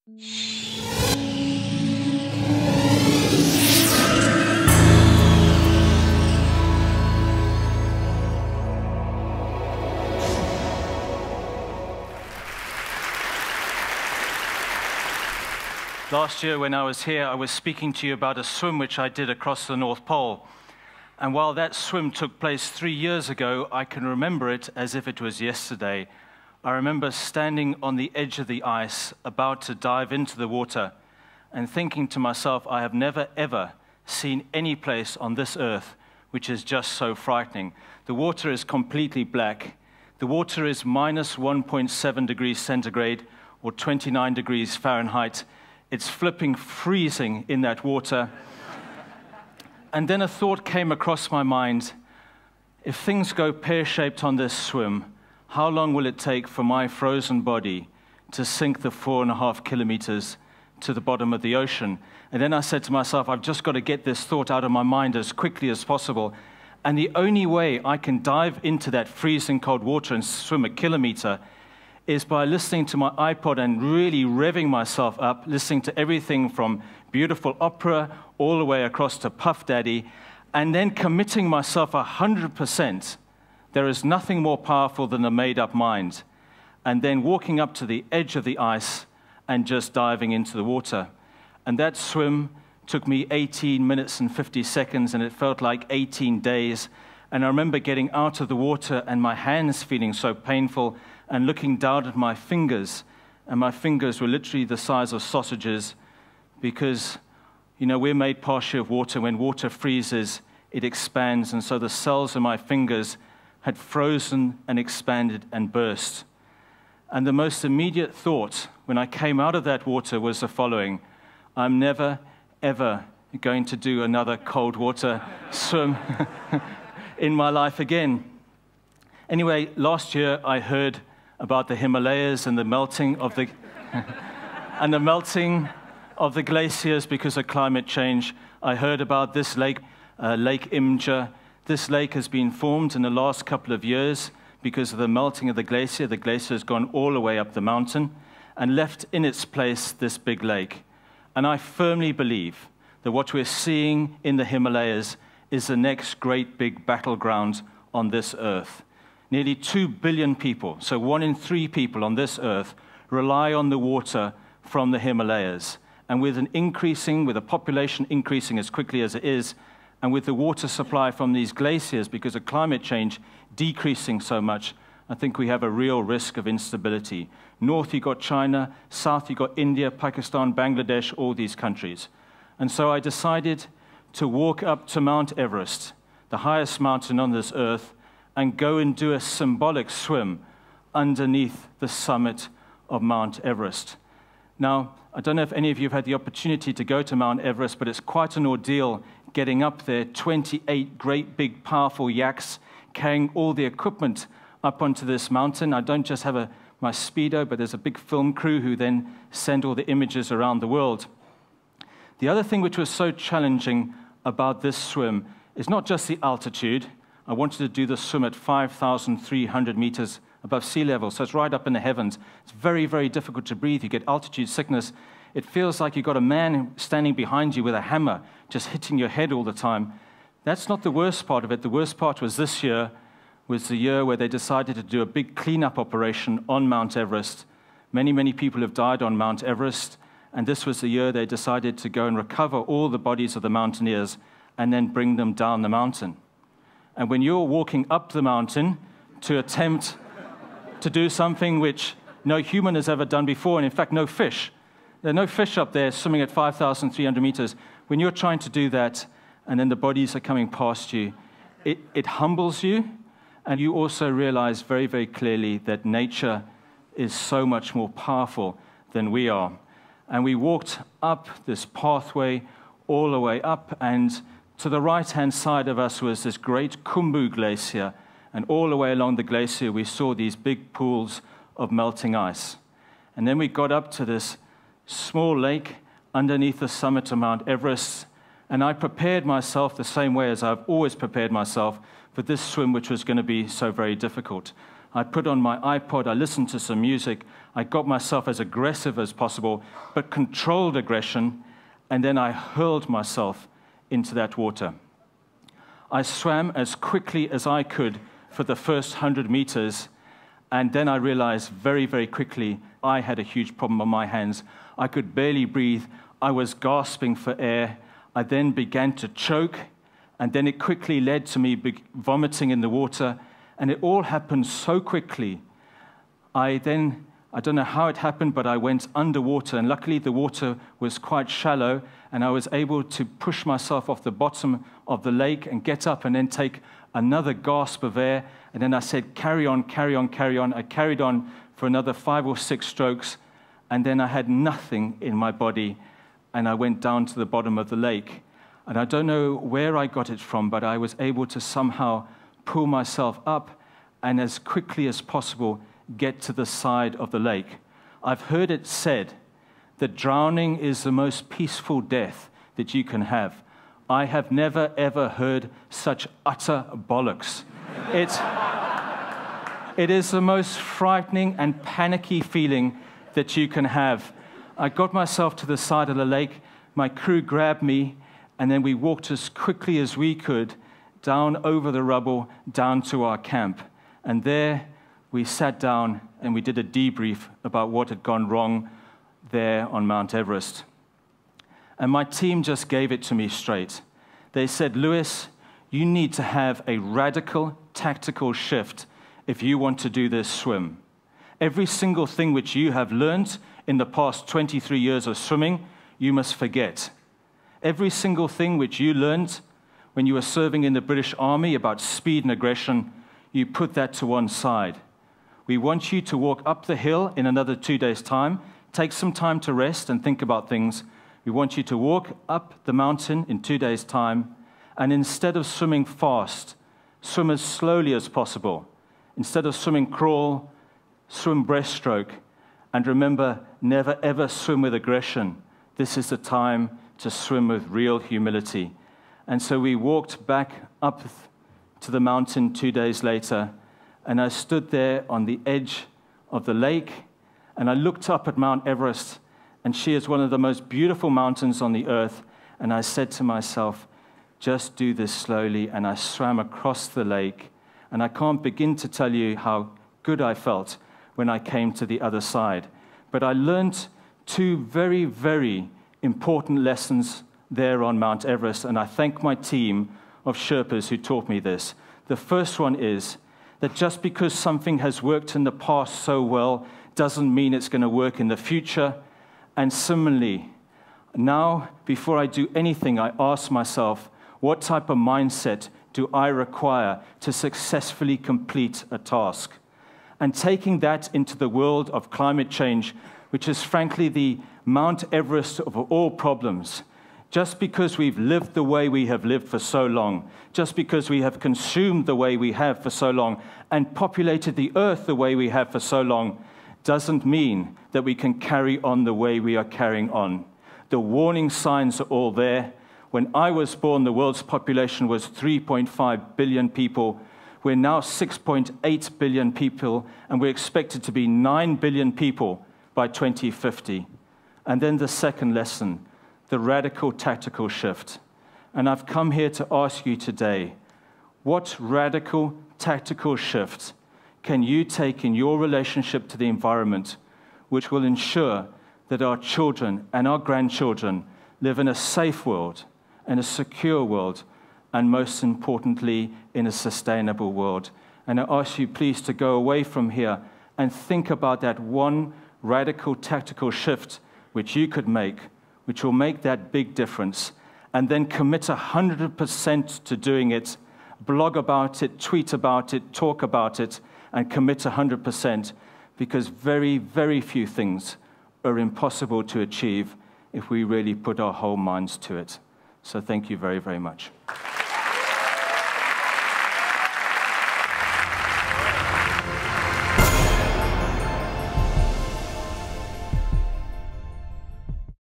Last year when I was here, I was speaking to you about a swim which I did across the North Pole. And while that swim took place 3 years ago, I can remember it as if it was yesterday. I remember standing on the edge of the ice, about to dive into the water, and thinking to myself, I have never ever seen any place on this earth which is just so frightening. The water is completely black. The water is minus 1.7 degrees centigrade or 29 degrees Fahrenheit. It's flipping freezing in that water. And then a thought came across my mind. If things go pear-shaped on this swim, how long will it take for my frozen body to sink the 4.5 kilometers to the bottom of the ocean? And then I said to myself, I've just got to get this thought out of my mind as quickly as possible. And the only way I can dive into that freezing cold water and swim a kilometer is by listening to my iPod and really revving myself up, listening to everything from beautiful opera all the way across to Puff Daddy, and then committing myself 100%. There is nothing more powerful than a made-up mind. And then walking up to the edge of the ice and just diving into the water. And that swim took me 18 minutes and 50 seconds, and it felt like 18 days. And I remember getting out of the water and my hands feeling so painful, and looking down at my fingers, and my fingers were literally the size of sausages, because, you know, we're made partially of water. When water freezes, it expands, and so the cells in my fingers had frozen and expanded and burst. And the most immediate thought when I came out of that water was the following: I'm never, ever going to do another cold water swim in my life again. Anyway, last year I heard about the Himalayas and the melting of the and the melting of the glaciers because of climate change. I heard about this lake, Lake Imja. This lake has been formed in the last couple of years because of the melting of the glacier. The glacier has gone all the way up the mountain and left in its place this big lake. And I firmly believe that what we're seeing in the Himalayas is the next great big battleground on this earth. Nearly 2 billion people, so 1 in 3 people on this earth, rely on the water from the Himalayas. And with a population increasing as quickly as it is, and with the water supply from these glaciers because of climate change decreasing so much, I think we have a real risk of instability. North, you've got China. South, you've got India, Pakistan, Bangladesh, all these countries. And so I decided to walk up to Mt Everest, the highest mountain on this earth, and go and do a symbolic swim underneath the summit of Mt Everest. Now, I don't know if any of you have had the opportunity to go to Mt Everest, but it's quite an ordeal getting up there. 28 great, big, powerful yaks carrying all the equipment up onto this mountain. I don't just have my Speedo, but there's a big film crew who then send all the images around the world. The other thing which was so challenging about this swim is not just the altitude. I wanted to do the swim at 5,300 meters above sea level, so it's right up in the heavens. It's very, very difficult to breathe. You get altitude sickness. It feels like you've got a man standing behind you with a hammer, just hitting your head all the time. That's not the worst part of it. The worst part was this year, was the year where they decided to do a big cleanup operation on Mount Everest. Many, many people have died on Mount Everest, and this was the year they decided to go and recover all the bodies of the mountaineers and then bring them down the mountain. And when you're walking up the mountain to attempt to do something which no human has ever done before, and in fact, no fish. There are no fish up there swimming at 5,300 meters. When you're trying to do that, and then the bodies are coming past you, it humbles you, and you also realize very, very clearly that nature is so much more powerful than we are. And we walked up this pathway all the way up, and to the right-hand side of us was this great Khumbu glacier, and all the way along the glacier we saw these big pools of melting ice. And then we got up to this small lake underneath the summit of Mount Everest, and I prepared myself the same way as I've always prepared myself for this swim, which was going to be so very difficult. I put on my iPod, I listened to some music, I got myself as aggressive as possible, but controlled aggression, and then I hurled myself into that water. I swam as quickly as I could for the first 100 meters, and then I realized very, very quickly I had a huge problem on my hands. I could barely breathe. I was gasping for air. I then began to choke, and then it quickly led to me vomiting in the water, and it all happened so quickly. I don't know how it happened, but I went underwater, and luckily the water was quite shallow, and I was able to push myself off the bottom of the lake and get up and then take another gasp of air, and then I said, carry on, carry on, carry on. I carried on for another 5 or 6 strokes, and then I had nothing in my body, and I went down to the bottom of the lake. And I don't know where I got it from, but I was able to somehow pull myself up and as quickly as possible get to the side of the lake. I've heard it said that drowning is the most peaceful death that you can have. I have never, ever heard such utter bollocks. It is the most frightening and panicky feeling that you can have. I got myself to the side of the lake, my crew grabbed me, and then we walked as quickly as we could down over the rubble, down to our camp. And there we sat down and we did a debrief about what had gone wrong there on Mount Everest. And my team just gave it to me straight. They said, Lewis, you need to have a radical tactical shift if you want to do this swim. Every single thing which you have learned in the past 23 years of swimming, you must forget. Every single thing which you learned when you were serving in the British Army about speed and aggression, you put that to one side. We want you to walk up the hill in another 2 days' time, take some time to rest and think about things. We want you to walk up the mountain in 2 days' time, and instead of swimming fast, swim as slowly as possible. Instead of swimming crawl, swim breaststroke. And remember, never ever swim with aggression. This is the time to swim with real humility. And so we walked back up to the mountain 2 days later, and I stood there on the edge of the lake, and I looked up at Mt Everest, and she is one of the most beautiful mountains on the earth, and I said to myself, just do this slowly, and I swam across the lake, and I can't begin to tell you how good I felt when I came to the other side. But I learned 2 very, very important lessons there on Mount Everest, and I thank my team of Sherpas who taught me this. The first one is that just because something has worked in the past so well doesn't mean it's going to work in the future. And similarly, now, before I do anything, I ask myself, what type of mindset do I require to successfully complete a task? And taking that into the world of climate change, which is frankly the Mount Everest of all problems, just because we've lived the way we have lived for so long, just because we have consumed the way we have for so long, and populated the earth the way we have for so long, doesn't mean that we can carry on the way we are carrying on. The warning signs are all there. When I was born, the world's population was 3.5 billion people. We're now 6.8 billion people, and we're expected to be 9 billion people by 2050. And then the second lesson, the radical tactical shift. And I've come here to ask you today, what radical tactical shift can you take in your relationship to the environment, which will ensure that our children and our grandchildren live in a safe world, in a secure world, and most importantly, in a sustainable world? And I ask you please to go away from here and think about that one radical tactical shift which you could make, which will make that big difference, and then commit 100% to doing it, blog about it, tweet about it, talk about it, and commit 100%, because very, very few things are impossible to achieve if we really put our whole minds to it. So thank you very, very much.